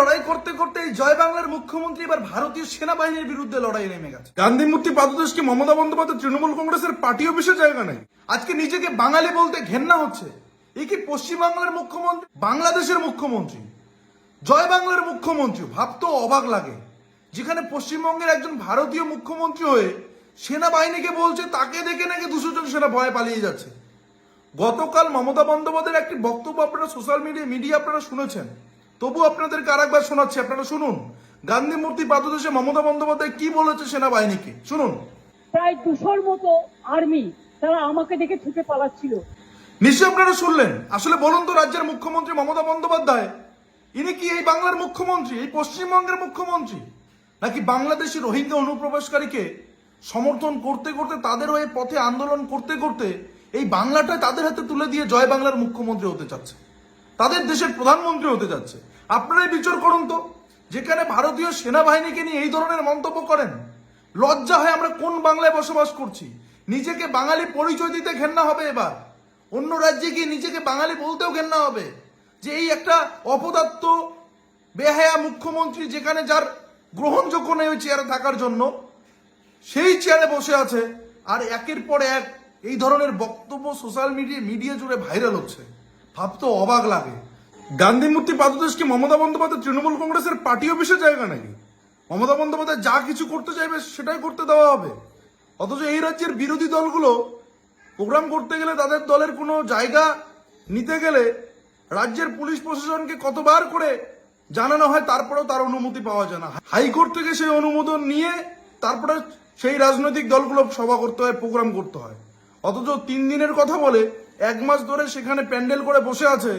লড়াই করতে করতে এই জয় বাংলার মুখ্যমন্ত্রী এবার ভারতীয় সেনাবাহিনীর বিরুদ্ধে লড়াই নেমে গেছে। গান্ধী মূর্তি পাদদেশকে মমতা বন্দ্যোপাধ্যায় তৃণমূল কংগ্রেসের পার্টি অফিসে জায়গা নেই। আজকে নিজেকে বাঙালি বলতে ঘেন্না হচ্ছে। এই কি পশ্চিমবাংলার মুখ্যমন্ত্রী, বাংলাদেশের মুখ্যমন্ত্রী, জয় বাংলার মুখ্যমন্ত্রী? ভাবতেও অবাক লাগে, যেখানে পশ্চিমবঙ্গের একজন ভারতীয় মুখ্যমন্ত্রী হয়ে সেনাবাহিনীকে বলছে তাকে দেখে নাকি 200 জন সেনা ভয়ে পালিয়ে যাচ্ছে। গতকাল মমতা বন্দ্যোপাধ্যায়ের একটি বক্তব্য আপনারা সোশ্যাল মিডিয়া আপনারা শুনেছেন, তবু আপনাদেরকে আরেকবার শোনাচ্ছি, আপনারা শুনুন। গান্ধী মূর্তি পাদদেশে মমতা বন্দ্যোপাধ্যায় কি বলেছে সেনাবাহিনীকে, শুনুন। প্রায় 200-র মতো আর্মি তারা আমাকে দেখে ছুটে পালাচ্ছিল। নিশ্চয় আপনারা শুনলেন। আসলে বলুন তো, রাজ্যের মুখ্যমন্ত্রী মমতা বন্দ্যোপাধ্যায় ইনি কি এই বাংলার মুখ্যমন্ত্রী, এই পশ্চিমবঙ্গের মুখ্যমন্ত্রী, নাকি বাংলাদেশি রোহিঙ্গা অনুপ্রবেশকারীকে সমর্থন করতে করতে, তাদের হয়ে পথে আন্দোলন করতে করতে এই বাংলাটা তাদের হাতে তুলে দিয়ে জয় বাংলার মুখ্যমন্ত্রী হতে চাচ্ছে, তাদের দেশের প্রধানমন্ত্রী হতে যাচ্ছে? আপনারাই বিচার করুন তো। যেখানে ভারতীয় সেনাবাহিনীকে নিয়ে এই ধরনের মন্তব্য করেন, লজ্জা হয় আমরা কোন বাংলায় বসবাস করছি। নিজেকে বাঙালি পরিচয় দিতে ঘেন্না হবে এবার, অন্য রাজ্যে গিয়ে নিজেকে বাঙালি বলতেও ঘেন্না হবে, যে এই একটা অপদার্থ বেহায়া মুখ্যমন্ত্রী, যেখানে যার গ্রহণযোগ্য নেই ওই চেয়ারে থাকার জন্য, সেই চেয়ারে বসে আছে, আর একের পর এক এই ধরনের বক্তব্য সোশ্যাল মিডিয়া জুড়ে ভাইরাল হচ্ছে। ভাবতে অবাক লাগে। গান্ধী মূর্তি পাদদেশকে মমতা বন্দ্যোপাধ্যায় তৃণমূল কংগ্রেসের পার্টি অফিসে জায়গা নাকি? মমতা বন্দ্যোপাধ্যায় যা কিছু করতে চাইবে সেটাই করতে দেওয়া হবে। অথচ এই রাজ্যের বিরোধী দলগুলো প্রোগ্রাম করতে গেলে, তাদের দলের কোনো জায়গা নিতে গেলে রাজ্যের পুলিশ প্রশাসনকে কতবার করে জানানো হয়, তারপরেও তার অনুমতি পাওয়া যায় না। হাইকোর্ট থেকে সেই অনুমোদন নিয়ে তারপরে সেই রাজনৈতিক দলগুলো সভা করতে হয়, প্রোগ্রাম করতে হয়। অথচ 3 দিনের কথা বলে 1 মাস ধরে সেখানে প্যান্ডেল করে বসে আছে